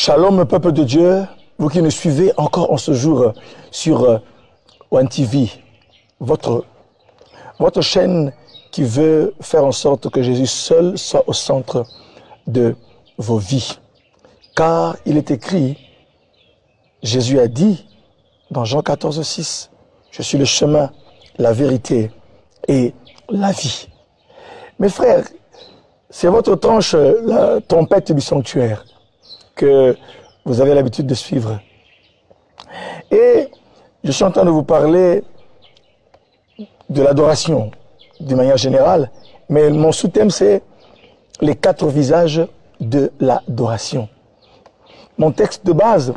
Shalom, peuple de Dieu, vous qui nous suivez encore en ce jour sur One TV, votre chaîne qui veut faire en sorte que Jésus seul soit au centre de vos vies. Car il est écrit, Jésus a dit dans Jean 14, 6, « Je suis le chemin, la vérité et la vie. » Mes frères, c'est votre tranche, la trompette du sanctuaire, que vous avez l'habitude de suivre. Et je suis en train de vous parler de l'adoration, d'une manière générale, mais mon sous-thème, c'est les 4 visages de l'adoration. Mon texte de base,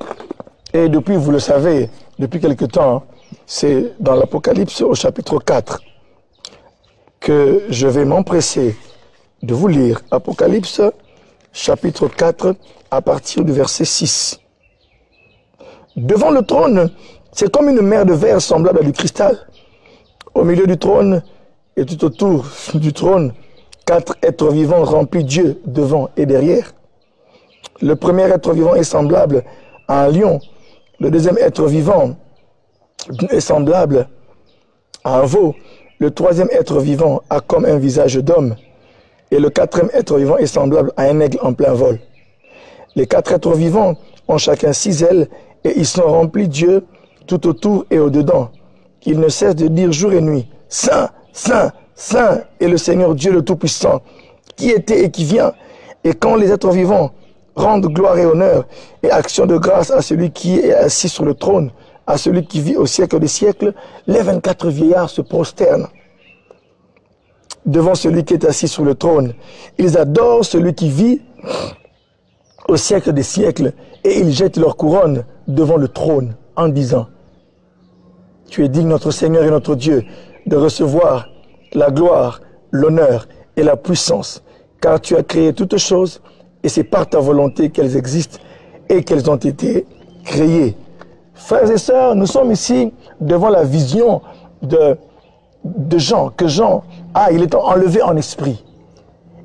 et depuis, vous le savez, depuis quelque temps, c'est dans l'Apocalypse au chapitre 4 que je vais m'empresser de vous lire. Apocalypse chapitre 4 à partir du verset 6. Devant le trône, c'est comme une mer de verre semblable à du cristal. Au milieu du trône et tout autour du trône, 4 êtres vivants remplis Dieu devant et derrière. Le premier être vivant est semblable à un lion. Le deuxième être vivant est semblable à un veau. Le troisième être vivant a comme un visage d'homme. Et le quatrième être vivant est semblable à un aigle en plein vol. Les 4 êtres vivants ont chacun 6 ailes et ils sont remplis Dieu tout autour et au-dedans. Ils ne cessent de dire jour et nuit, « Saint, Saint, Saint est le Seigneur Dieu le Tout-Puissant, qui était et qui vient. » Et quand les êtres vivants rendent gloire et honneur et action de grâce à celui qui est assis sur le trône, à celui qui vit au siècle des siècles, les 24 vieillards se prosternent devant celui qui est assis sur le trône. Ils adorent celui qui vit au siècle des siècles et ils jettent leur couronne devant le trône en disant, « Tu es digne, notre Seigneur et notre Dieu, de recevoir la gloire, l'honneur et la puissance, car tu as créé toutes choses et c'est par ta volonté qu'elles existent et qu'elles ont été créées. » Frères et sœurs, nous sommes ici devant la vision de Jean, que Jean, il est enlevé en esprit.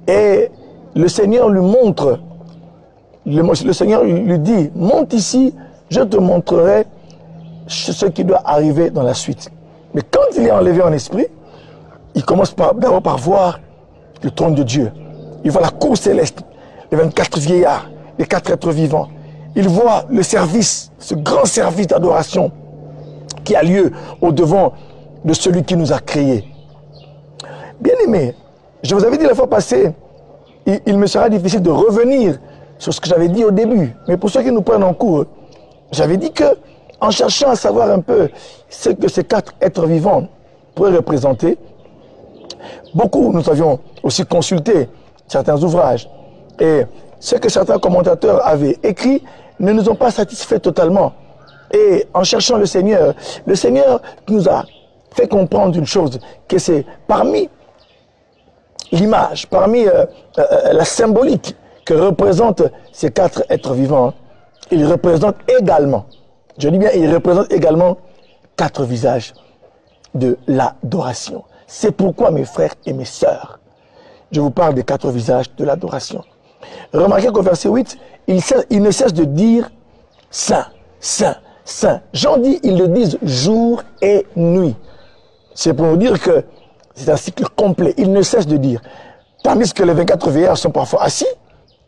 Et le Seigneur lui montre, le Seigneur lui dit, monte ici, je te montrerai ce qui doit arriver dans la suite. Mais quand il est enlevé en esprit, il commence d'abord par voir le trône de Dieu. Il voit la cour céleste, les 24 vieillards, les 4 êtres vivants. Il voit le service, ce grand service d'adoration qui a lieu au-devant de celui qui nous a créés. Bien-aimés, je vous avais dit la fois passée, il me sera difficile de revenir sur ce que j'avais dit au début. Mais pour ceux qui nous prennent en cours, j'avais dit que, en cherchant à savoir un peu ce que ces 4 êtres vivants pourraient représenter, nous avions aussi consulté certains ouvrages. Et ce que certains commentateurs avaient écrit ne nous ont pas satisfaits totalement. Et en cherchant le Seigneur nous a fait comprendre une chose, que c'est parmi l'image, parmi la symbolique que représentent ces 4 êtres vivants, ils représentent également, je dis bien, ils représentent également 4 visages de l'adoration. C'est pourquoi, mes frères et mes sœurs, je vous parle des 4 visages de l'adoration. Remarquez qu'au verset 8, il ne cesse de dire « Saint, Saint, Saint ». Jean dit, ils le disent jour et nuit. C'est pour nous dire que c'est un cycle complet. Il ne cesse de dire. Tandis que les 24 vieillards sont parfois assis,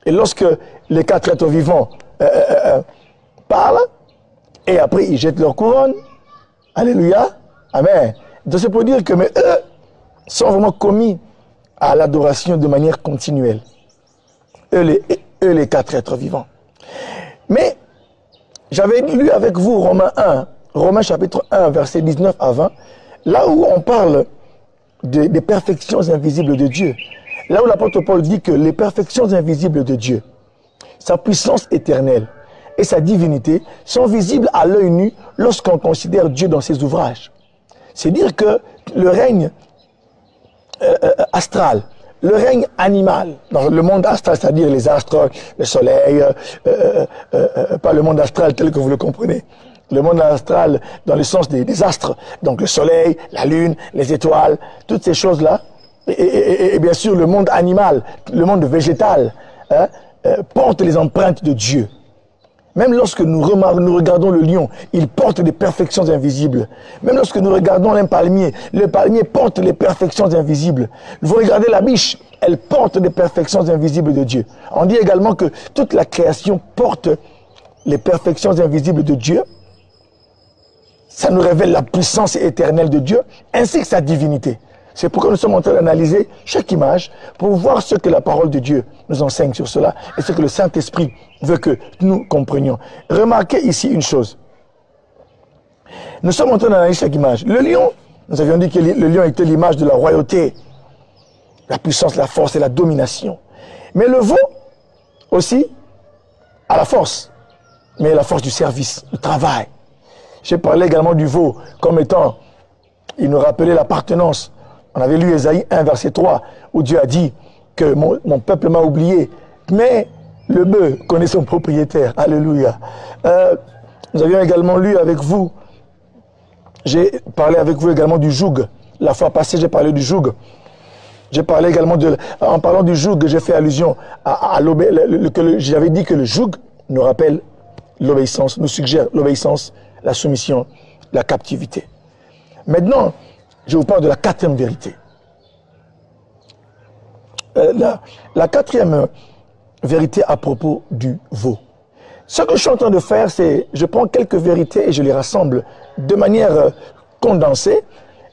et lorsque les 4 êtres vivants parlent, et après ils jettent leur couronne, alléluia, amen. Donc c'est pour dire que eux sont vraiment commis à l'adoration de manière continuelle. Eux les 4 êtres vivants. Mais j'avais lu avec vous Romains chapitre 1, verset 19 à 20, là où on parle des perfections invisibles de Dieu. Là où l'apôtre Paul dit que les perfections invisibles de Dieu, sa puissance éternelle et sa divinité sont visibles à l'œil nu lorsqu'on considère Dieu dans ses ouvrages. C'est dire que le règne astral, le règne animal, dans le monde astral, c'est-à-dire les astres, le soleil, pas le monde astral tel que vous le comprenez, le monde astral dans le sens des astres, donc le soleil, la lune, les étoiles, toutes ces choses-là, et bien sûr le monde animal, le monde végétal, portent les empreintes de Dieu. Même lorsque nous regardons le lion, il porte des perfections invisibles. Même lorsque nous regardons un palmier, le palmier porte les perfections invisibles. Vous regardez la biche, elle porte des perfections invisibles de Dieu. On dit également que toute la création porte les perfections invisibles de Dieu. Ça nous révèle la puissance éternelle de Dieu, ainsi que sa divinité. C'est pourquoi nous sommes en train d'analyser chaque image pour voir ce que la parole de Dieu nous enseigne sur cela et ce que le Saint-Esprit veut que nous comprenions. Remarquez ici une chose. Nous sommes en train d'analyser chaque image. Le lion, nous avions dit que le lion était l'image de la royauté, la puissance, la force et la domination. Mais le veau aussi a la force, mais la force du service, du travail. J'ai parlé également du veau comme étant, il nous rappelait l'appartenance. On avait lu Ésaïe 1, verset 3, où Dieu a dit que mon peuple m'a oublié, mais le bœuf connaît son propriétaire. Alléluia. Nous avions également lu avec vous, j'ai parlé avec vous également du joug. La fois passée, j'ai parlé du joug. J'ai parlé également en parlant du joug, j'ai fait allusion à j'avais dit que le joug nous rappelle l'obéissance, nous suggère l'obéissance, la soumission, la captivité. Maintenant, je vous parle de la quatrième vérité. La quatrième vérité à propos du veau. Ce que je suis en train de faire, c'est je prends quelques vérités et je les rassemble de manière condensée.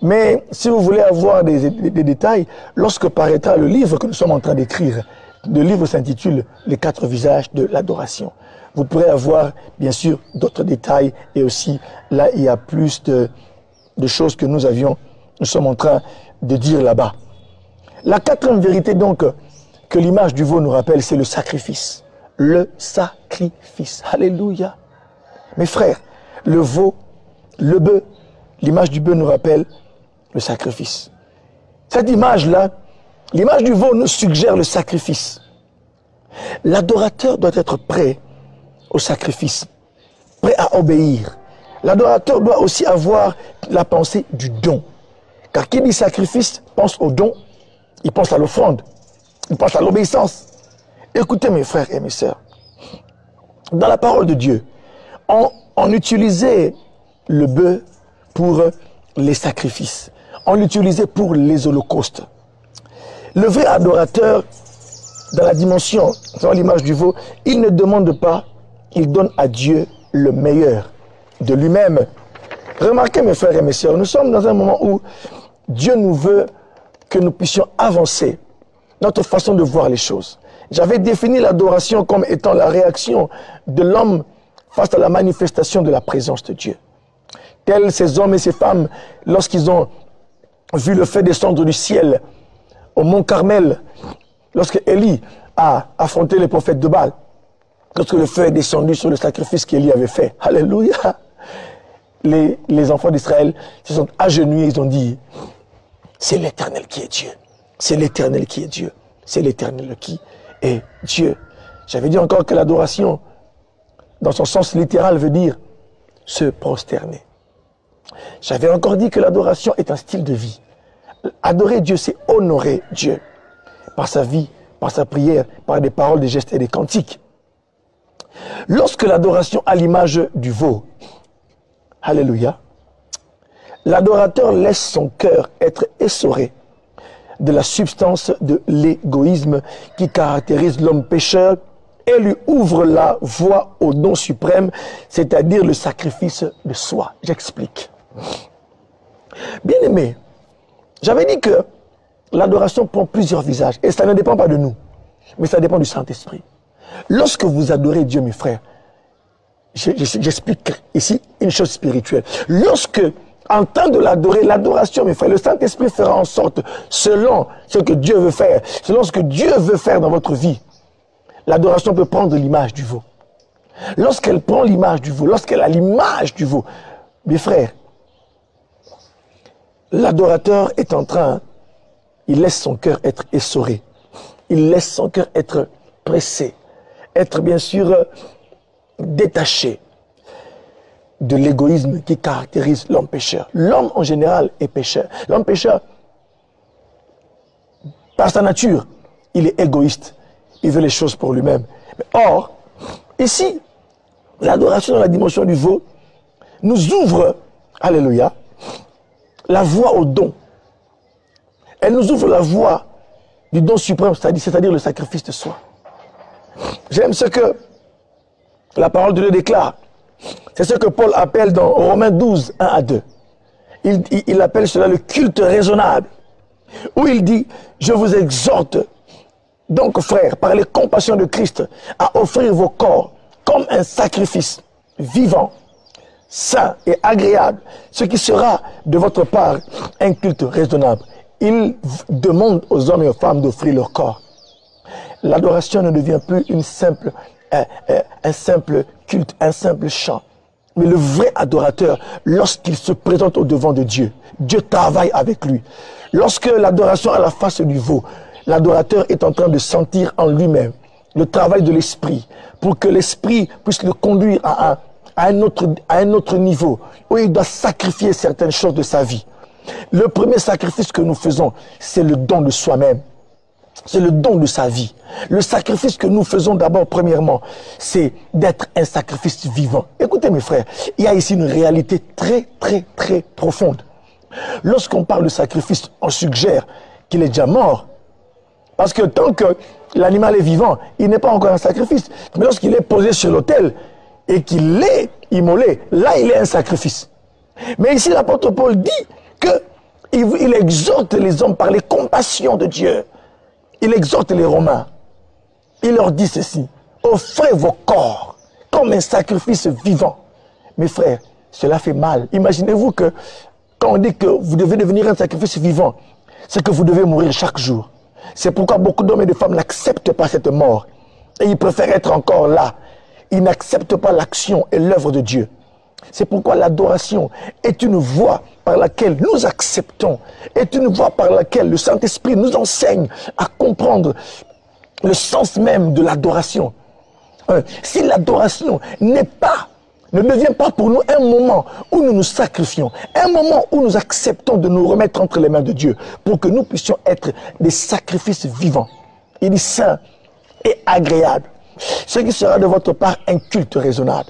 Mais si vous voulez avoir des détails, lorsque paraîtra le livre que nous sommes en train d'écrire, le livre s'intitule « Les 4 visages de l'adoration ». Vous pourrez avoir, bien sûr, d'autres détails et aussi, là, il y a plus de choses que nous sommes en train de dire là-bas. La quatrième vérité, donc, que l'image du veau nous rappelle, c'est le sacrifice. Le sacrifice. Alléluia. Mes frères, le veau, le bœuf, l'image du bœuf nous rappelle le sacrifice. Cette image-là, l'image du veau nous suggère le sacrifice. L'adorateur doit être prêt au sacrifice, prêt à obéir. L'adorateur doit aussi avoir la pensée du don. Car qui dit sacrifice pense au don, il pense à l'offrande, il pense à l'obéissance. Écoutez mes frères et mes sœurs, dans la parole de Dieu, on utilisait le bœuf pour les sacrifices, on l'utilisait pour les holocaustes. Le vrai adorateur, dans la dimension, dans l'image du veau, il ne demande pas, il donne à Dieu le meilleur de lui-même. Remarquez mes frères et mes sœurs, nous sommes dans un moment où Dieu nous veut que nous puissions avancer notre façon de voir les choses. J'avais défini l'adoration comme étant la réaction de l'homme face à la manifestation de la présence de Dieu. Tels ces hommes et ces femmes, lorsqu'ils ont vu le feu descendre du ciel au mont Carmel, lorsque Élie a affronté les prophètes de Baal, lorsque le feu est descendu sur le sacrifice qu'Élie avait fait. Alléluia. Les enfants d'Israël se sont agenouillés, ils ont dit, c'est l'Éternel qui est Dieu. C'est l'Éternel qui est Dieu. C'est l'Éternel qui est Dieu. J'avais dit encore que l'adoration, dans son sens littéral, veut dire se prosterner. J'avais encore dit que l'adoration est un style de vie. Adorer Dieu, c'est honorer Dieu par sa vie, par sa prière, par des paroles, des gestes et des cantiques. Lorsque l'adoration a l'image du veau, alléluia, l'adorateur laisse son cœur être essoré de la substance de l'égoïsme qui caractérise l'homme pécheur et lui ouvre la voie au don suprême, c'est-à-dire le sacrifice de soi. J'explique. Bien-aimés, j'avais dit que l'adoration prend plusieurs visages et ça ne dépend pas de nous, mais ça dépend du Saint-Esprit. Lorsque vous adorez Dieu, mes frères, j'explique ici une chose spirituelle. Lorsque, en temps de l'adorer, l'adoration, mes frères, le Saint-Esprit fera en sorte, selon ce que Dieu veut faire, selon ce que Dieu veut faire dans votre vie, l'adoration peut prendre l'image du veau. Lorsqu'elle prend l'image du veau, lorsqu'elle a l'image du veau, mes frères, l'adorateur est en train, il laisse son cœur être essoré, il laisse son cœur être pressé, être bien sûr détaché de l'égoïsme qui caractérise l'homme pécheur. L'homme en général est pécheur. L'homme pécheur, par sa nature, il est égoïste. Il veut les choses pour lui-même. Or, ici, L'adoration dans la dimension du veau nous ouvre, alléluia, la voie au don. Elle nous ouvre la voie du don suprême, c'est-à-dire le sacrifice de soi. J'aime ce que la parole de Dieu déclare. C'est ce que Paul appelle dans Romains 12, 1 à 2. Il appelle cela le culte raisonnable. Où il dit, je vous exhorte, donc frères, par les compassions de Christ, à offrir vos corps comme un sacrifice vivant, saint et agréable, ce qui sera de votre part un culte raisonnable. Il demande aux hommes et aux femmes d'offrir leur corps. L'adoration ne devient plus un simple culte, un simple chant. Mais le vrai adorateur, lorsqu'il se présente au devant de Dieu, Dieu travaille avec lui. Lorsque l'adoration a la face du veau, l'adorateur est en train de sentir en lui-même le travail de l'esprit, pour que l'esprit puisse le conduire à un autre niveau, où il doit sacrifier certaines choses de sa vie. Le premier sacrifice que nous faisons, c'est le don de soi-même. C'est le don de sa vie. Le sacrifice que nous faisons d'abord, premièrement, c'est d'être un sacrifice vivant. Écoutez mes frères, il y a ici une réalité très, très, très profonde. Lorsqu'on parle de sacrifice, on suggère qu'il est déjà mort. Parce que tant que l'animal est vivant, il n'est pas encore un sacrifice. Mais lorsqu'il est posé sur l'autel et qu'il est immolé, là il est un sacrifice. Mais ici l'apôtre Paul dit qu'il exhorte les hommes par les compassions de Dieu. Il exhorte les Romains. Il leur dit ceci. Offrez vos corps comme un sacrifice vivant. Mes frères, cela fait mal. Imaginez-vous que quand on dit que vous devez devenir un sacrifice vivant, c'est que vous devez mourir chaque jour. C'est pourquoi beaucoup d'hommes et de femmes n'acceptent pas cette mort. Et ils préfèrent être encore là. Ils n'acceptent pas l'action et l'œuvre de Dieu. C'est pourquoi l'adoration est une voie par laquelle nous acceptons, est une voie par laquelle le Saint-Esprit nous enseigne à comprendre le sens même de l'adoration. Si l'adoration ne devient pas pour nous un moment où nous nous sacrifions, un moment où nous acceptons de nous remettre entre les mains de Dieu, pour que nous puissions être des sacrifices vivants, il dit saint et agréable, ce qui sera de votre part un culte raisonnable.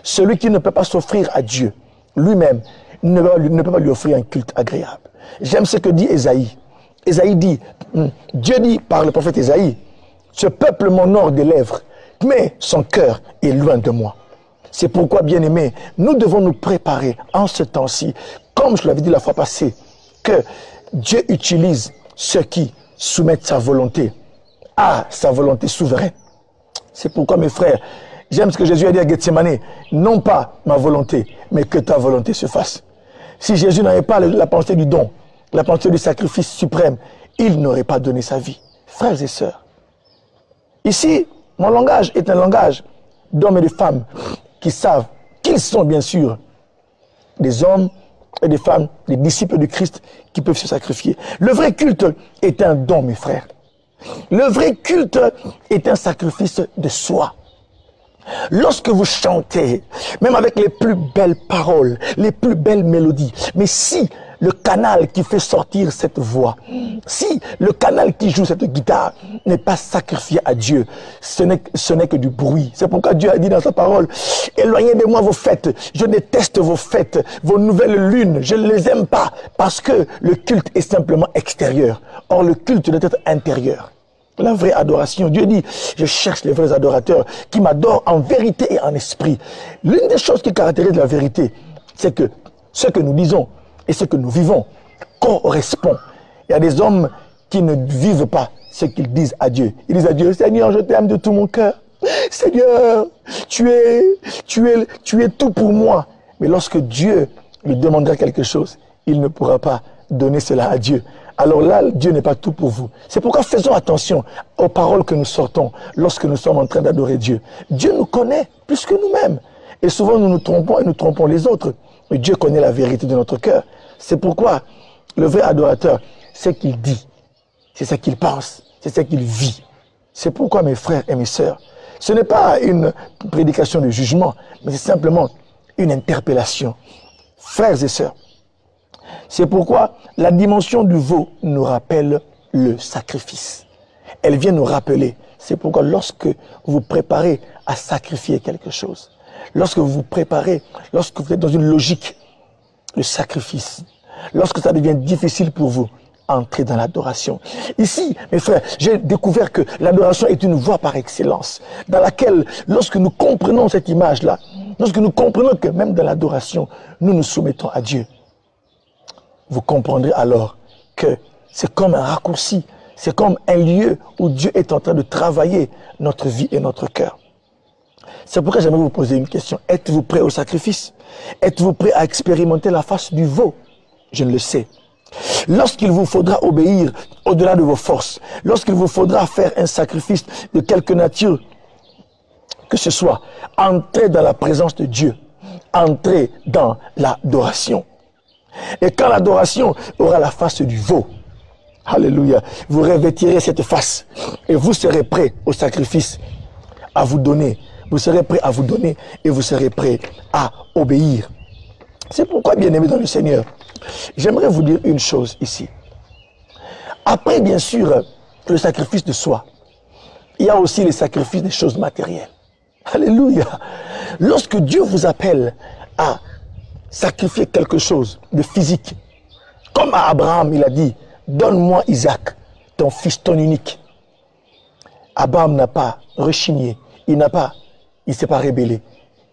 Celui qui ne peut pas s'offrir à Dieu lui-même ne peut pas lui offrir un culte agréable. J'aime ce que dit Ésaïe. Ésaïe dit, Dieu dit par le prophète Ésaïe, ce peuple m'honore des lèvres, mais son cœur est loin de moi. C'est pourquoi, bien-aimés, nous devons nous préparer en ce temps-ci, comme je l'avais dit la fois passée, que Dieu utilise ceux qui soumettent sa volonté à sa volonté souveraine. C'est pourquoi, mes frères, j'aime ce que Jésus a dit à Gethsemane, non pas ma volonté, mais que ta volonté se fasse. Si Jésus n'avait pas la pensée du don, la pensée du sacrifice suprême, il n'aurait pas donné sa vie. Frères et sœurs, ici, mon langage est un langage d'hommes et de femmes qui savent qu'ils sont bien sûr des hommes et des femmes, des disciples de Christ qui peuvent se sacrifier. Le vrai culte est un don, mes frères. Le vrai culte est un sacrifice de soi. Lorsque vous chantez, même avec les plus belles paroles, les plus belles mélodies, mais si le canal qui fait sortir cette voix, si le canal qui joue cette guitare n'est pas sacrifié à Dieu, ce n'est que du bruit. C'est pourquoi Dieu a dit dans sa parole, éloignez de moi vos fêtes, je déteste vos fêtes, vos nouvelles lunes, je ne les aime pas, parce que le culte est simplement extérieur. Or le culte doit être intérieur. La vraie adoration, Dieu dit, je cherche les vrais adorateurs qui m'adorent en vérité et en esprit. L'une des choses qui caractérise la vérité, c'est que ce que nous disons et ce que nous vivons correspond. Il y a des hommes qui ne vivent pas ce qu'ils disent à Dieu. Ils disent à Dieu, Seigneur, je t'aime de tout mon cœur. Seigneur, tu es tout pour moi. Mais lorsque Dieu lui demandera quelque chose, il ne pourra pas donner cela à Dieu. Alors là, Dieu n'est pas tout pour vous. C'est pourquoi faisons attention aux paroles que nous sortons lorsque nous sommes en train d'adorer Dieu. Dieu nous connaît plus que nous-mêmes. Et souvent, nous nous trompons et nous trompons les autres. Mais Dieu connaît la vérité de notre cœur. C'est pourquoi le vrai adorateur, c'est ce qu'il dit, c'est ce qu'il pense, c'est ce qu'il vit. C'est pourquoi, mes frères et mes sœurs, ce n'est pas une prédication de jugement, mais c'est simplement une interpellation. Frères et sœurs, c'est pourquoi la dimension du veau nous rappelle le sacrifice. Elle vient nous rappeler. C'est pourquoi lorsque vous préparez à sacrifier quelque chose, lorsque vous vous préparez, lorsque vous êtes dans une logique, le sacrifice, lorsque ça devient difficile pour vous, entrez dans l'adoration. Ici, mes frères, j'ai découvert que l'adoration est une voie par excellence, dans laquelle, lorsque nous comprenons cette image-là, lorsque nous comprenons que même dans l'adoration, nous nous soumettons à Dieu, vous comprendrez alors que c'est comme un raccourci, c'est comme un lieu où Dieu est en train de travailler notre vie et notre cœur. C'est pourquoi j'aimerais vous poser une question. Êtes-vous prêt au sacrifice? Êtes-vous prêt à expérimenter la face du veau? Je ne le sais. Lorsqu'il vous faudra obéir au-delà de vos forces, lorsqu'il vous faudra faire un sacrifice de quelque nature que ce soit, entrez dans la présence de Dieu, entrez dans l'adoration. Et quand l'adoration aura la face du veau, alléluia, vous revêtirez cette face et vous serez prêt au sacrifice, à vous donner. Vous serez prêt à vous donner et vous serez prêt à obéir. C'est pourquoi, bien-aimés dans le Seigneur, j'aimerais vous dire une chose ici. Après, bien sûr, le sacrifice de soi, il y a aussi le sacrifice des choses matérielles. Alléluia. Lorsque Dieu vous appelle à sacrifier quelque chose de physique, comme à Abraham, il a dit, donne-moi Isaac, ton fils, ton unique. Abraham n'a pas rechigné, il ne s'est pas rébellé.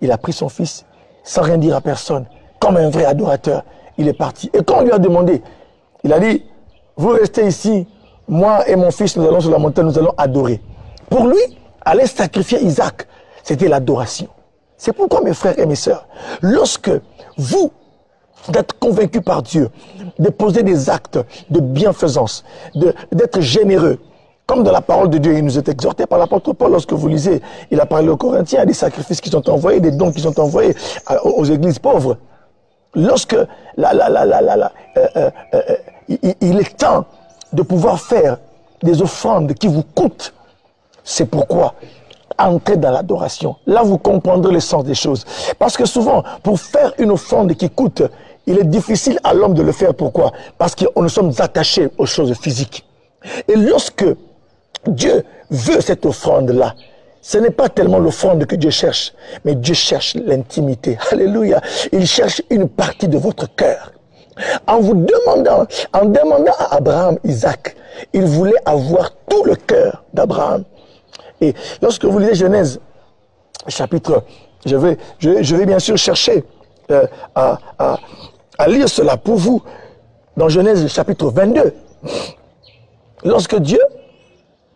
Il a pris son fils sans rien dire à personne, comme un vrai adorateur. Il est parti. Et quand on lui a demandé, il a dit, vous restez ici, moi et mon fils, nous allons sur la montagne, nous allons adorer. Pour lui, aller sacrifier Isaac, c'était l'adoration. C'est pourquoi, mes frères et mes sœurs, lorsque vous êtes convaincus par Dieu de poser des actes de bienfaisance, d'être généreux, comme dans la parole de Dieu, il nous est exhorté par l'apôtre Paul, lorsque vous lisez, il a parlé aux Corinthiens, des sacrifices qui sont envoyés, des dons qui sont envoyés aux églises pauvres. Lorsque il est temps de pouvoir faire des offrandes qui vous coûtent, c'est pourquoi entrez dans l'adoration. Là, vous comprendrez le sens des choses. Parce que souvent, pour faire une offrande qui coûte, il est difficile à l'homme de le faire. Pourquoi? Parce que nous sommes attachés aux choses physiques. Et lorsque Dieu veut cette offrande-là, ce n'est pas tellement l'offrande que Dieu cherche, mais Dieu cherche l'intimité. Alléluia. Il cherche une partie de votre cœur. En demandant à Abraham Isaac, il voulait avoir tout le cœur d'Abraham. Et lorsque vous lisez Genèse, chapitre, je vais bien sûr chercher à lire cela pour vous, dans Genèse chapitre 22. Lorsque Dieu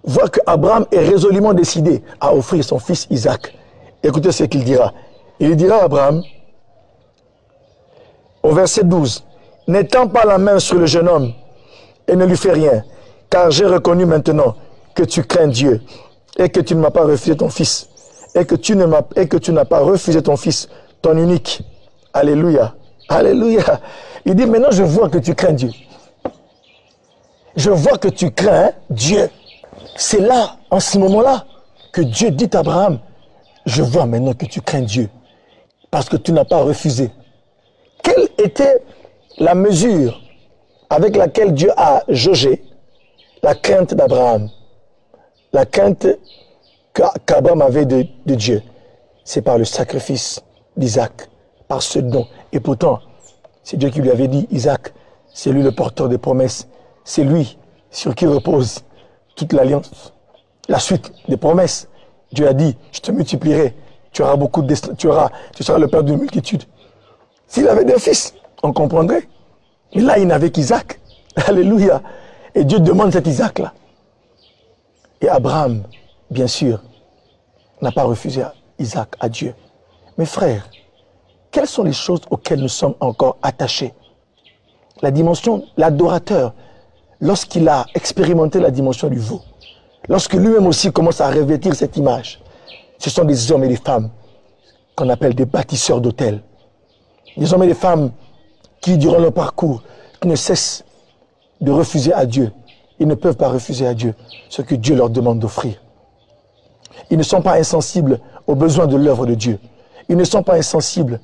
voit qu'Abraham est résolument décidé à offrir son fils Isaac, écoutez ce qu'il dira. Il dira à Abraham, au verset 12, « N'étends pas la main sur le jeune homme et ne lui fais rien, car j'ai reconnu maintenant que tu crains Dieu et que tu ne m'as pas refusé ton fils, et que tu n'as pas refusé ton fils, ton unique. » Alléluia. Alléluia. Il dit, maintenant je vois que tu crains Dieu. Je vois que tu crains Dieu. C'est là, en ce moment-là, que Dieu dit à Abraham, je vois maintenant que tu crains Dieu, parce que tu n'as pas refusé. Quelle était la mesure avec laquelle Dieu a jaugé la crainte d'Abraham? La crainte qu'Abraham avait de Dieu, c'est par le sacrifice d'Isaac, par ce don. Et pourtant, c'est Dieu qui lui avait dit, Isaac, c'est lui le porteur des promesses, c'est lui sur qui repose toute l'alliance, la suite des promesses. Dieu a dit, je te multiplierai, tu auras beaucoup de tu seras le père d'une multitude. S'il avait des fils, on comprendrait. Mais là, il n'avait qu'Isaac. Alléluia. Et Dieu demande cet Isaac-là. Et Abraham, bien sûr, n'a pas refusé Isaac à Dieu. Mes frères, quelles sont les choses auxquelles nous sommes encore attachés? La dimension, l'adorateur, lorsqu'il a expérimenté la dimension du veau, lorsque lui-même aussi commence à revêtir cette image, ce sont des hommes et des femmes qu'on appelle des bâtisseurs d'autels. Des hommes et des femmes qui, durant leur parcours, ne cessent de refuser à Dieu. Ils ne peuvent pas refuser à Dieu ce que Dieu leur demande d'offrir. Ils ne sont pas insensibles aux besoins de l'œuvre de Dieu. Ils ne sont pas insensibles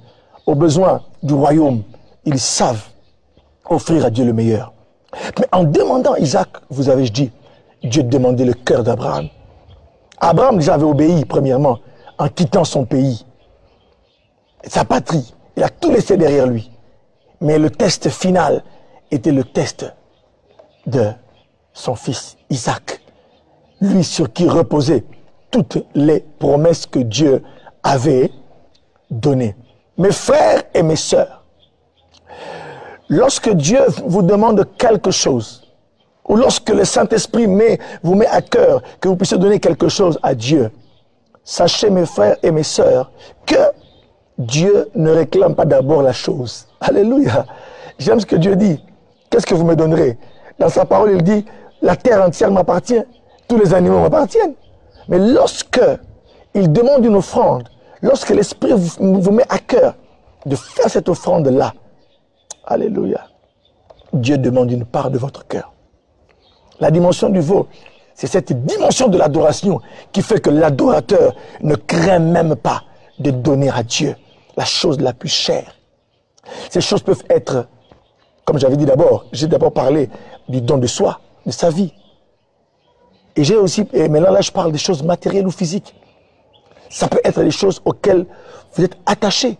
aux besoins du royaume. Ils savent offrir à Dieu le meilleur. Mais en demandant Isaac, vous avez dit, Dieu demandait le cœur d'Abraham. Abraham déjà avait obéi, premièrement, en quittant son pays. sa patrie. Il a tout laissé derrière lui. Mais le test final était le test de son fils Isaac. Lui sur qui reposaient toutes les promesses que Dieu avait données. Mes frères et mes sœurs, lorsque Dieu vous demande quelque chose, ou lorsque le Saint-Esprit vous met à cœur que vous puissiez donner quelque chose à Dieu, sachez mes frères et mes sœurs que Dieu ne réclame pas d'abord la chose. Alléluia. J'aime ce que Dieu dit. Qu'est-ce que vous me donnerez? Dans sa parole, il dit, la terre entière m'appartient, tous les animaux m'appartiennent. Mais lorsque il demande une offrande, lorsque l'Esprit vous met à cœur de faire cette offrande-là, alléluia, Dieu demande une part de votre cœur. La dimension du veau, c'est cette dimension de l'adoration qui fait que l'adorateur ne craint même pas de donner à Dieu la chose la plus chère. Ces choses peuvent être, comme j'avais dit d'abord, j'ai d'abord parlé du don de soi, de sa vie. Et j'ai aussi, et maintenant là je parle des choses matérielles ou physiques. Ça peut être des choses auxquelles vous êtes attachés.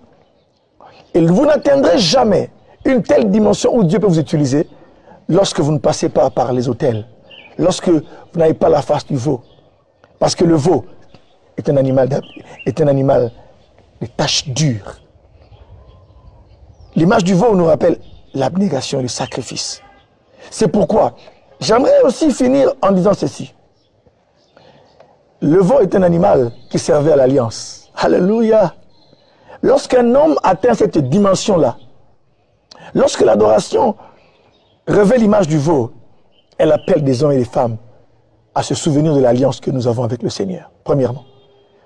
Et vous n'atteindrez jamais une telle dimension où Dieu peut vous utiliser lorsque vous ne passez pas par les autels, lorsque vous n'avez pas la face du veau. Parce que le veau est un animal de tâches dures. L'image du veau nous rappelle l'abnégation et le sacrifice. C'est pourquoi j'aimerais aussi finir en disant ceci. Le veau est un animal qui servait à l'alliance. Alléluia. Lorsqu'un homme atteint cette dimension-là, lorsque l'adoration revêt l'image du veau, elle appelle des hommes et des femmes à se souvenir de l'alliance que nous avons avec le Seigneur, premièrement.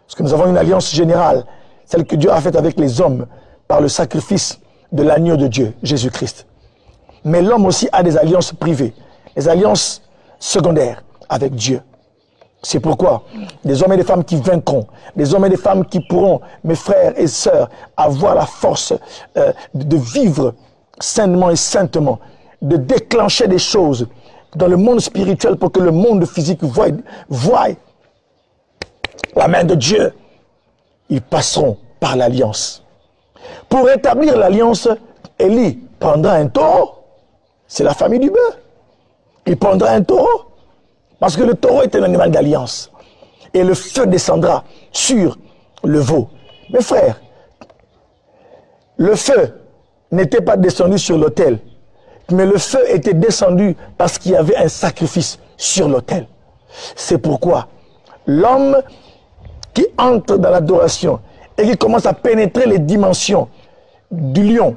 Parce que nous avons une alliance générale, celle que Dieu a faite avec les hommes par le sacrifice de l'agneau de Dieu, Jésus-Christ. Mais l'homme aussi a des alliances privées, des alliances secondaires avec Dieu. C'est pourquoi des hommes et des femmes qui vaincront, des hommes et des femmes qui pourront, mes frères et sœurs, avoir la force de vivre sainement et saintement, de déclencher des choses dans le monde spirituel pour que le monde physique voie la main de Dieu. Ils passeront par l'alliance. Pour établir l'alliance, Élie prendra un taureau. C'est la famille du bœuf. Il prendra un taureau. Parce que le taureau est un animal d'alliance. Et le feu descendra sur le veau. Mes frères, le feu n'était pas descendu sur l'autel, mais le feu était descendu parce qu'il y avait un sacrifice sur l'autel. C'est pourquoi l'homme qui entre dans l'adoration et qui commence à pénétrer les dimensions du lion,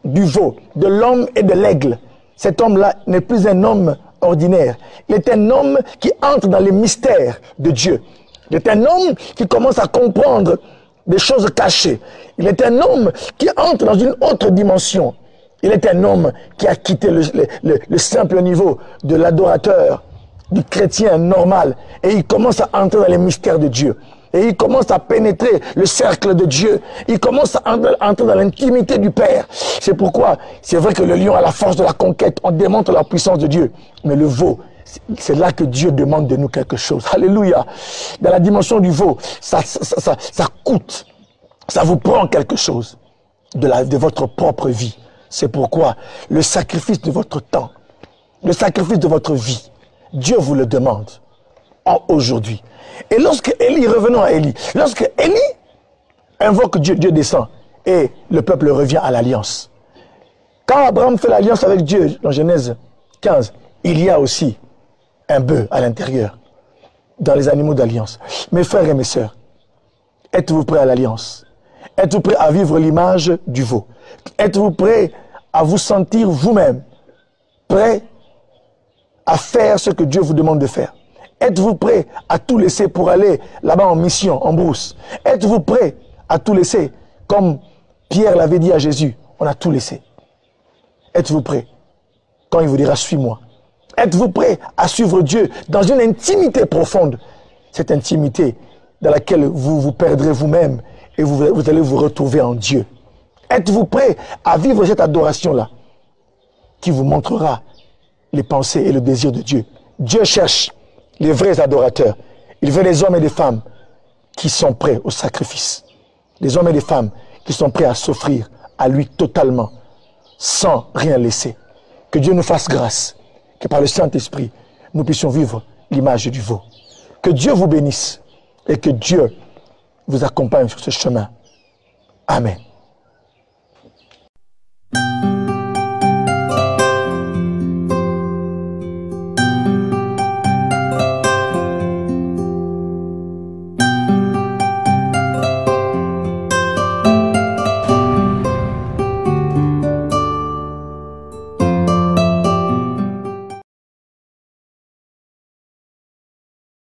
du veau, de l'homme et de l'aigle, cet homme-là n'est plus un homme ordinaire. Il est un homme qui entre dans les mystères de Dieu. Il est un homme qui commence à comprendre des choses cachées. Il est un homme qui entre dans une autre dimension. Il est un homme qui a quitté le simple niveau de l'adorateur, du chrétien normal, et il commence à entrer dans les mystères de Dieu. Et il commence à pénétrer le cercle de Dieu. Il commence à entrer dans l'intimité du Père. C'est pourquoi, c'est vrai que le lion a la force de la conquête. On démontre la puissance de Dieu. Mais le veau, c'est là que Dieu demande de nous quelque chose. Alléluia. Dans la dimension du veau, ça coûte. Ça vous prend quelque chose de votre propre vie. C'est pourquoi le sacrifice de votre temps, le sacrifice de votre vie, Dieu vous le demande aujourd'hui. Et lorsque Élie, revenons à Élie, lorsque Élie invoque Dieu, Dieu descend et le peuple revient à l'alliance. Quand Abraham fait l'alliance avec Dieu, dans Genèse 15, il y a aussi un bœuf à l'intérieur, dans les animaux d'alliance. Mes frères et mes sœurs, êtes-vous prêts à l'alliance? Êtes-vous prêts à vivre l'image du veau? Êtes-vous prêts à vous sentir vous-même prêts à faire ce que Dieu vous demande de faire? Êtes-vous prêt à tout laisser pour aller là-bas en mission, en brousse? Êtes-vous prêt à tout laisser comme Pierre l'avait dit à Jésus? On a tout laissé. Êtes-vous prêt quand il vous dira « suis-moi » ? Êtes-vous prêt à suivre Dieu dans une intimité profonde? Cette intimité dans laquelle vous vous perdrez vous-même et vous allez vous retrouver en Dieu. Êtes-vous prêt à vivre cette adoration-là qui vous montrera les pensées et le désir de Dieu? Dieu cherche les vrais adorateurs. Il veut des hommes et des femmes qui sont prêts au sacrifice. Des hommes et des femmes qui sont prêts à s'offrir à lui totalement, sans rien laisser. Que Dieu nous fasse grâce, que par le Saint-Esprit, nous puissions vivre l'image du veau. Que Dieu vous bénisse et que Dieu vous accompagne sur ce chemin. Amen.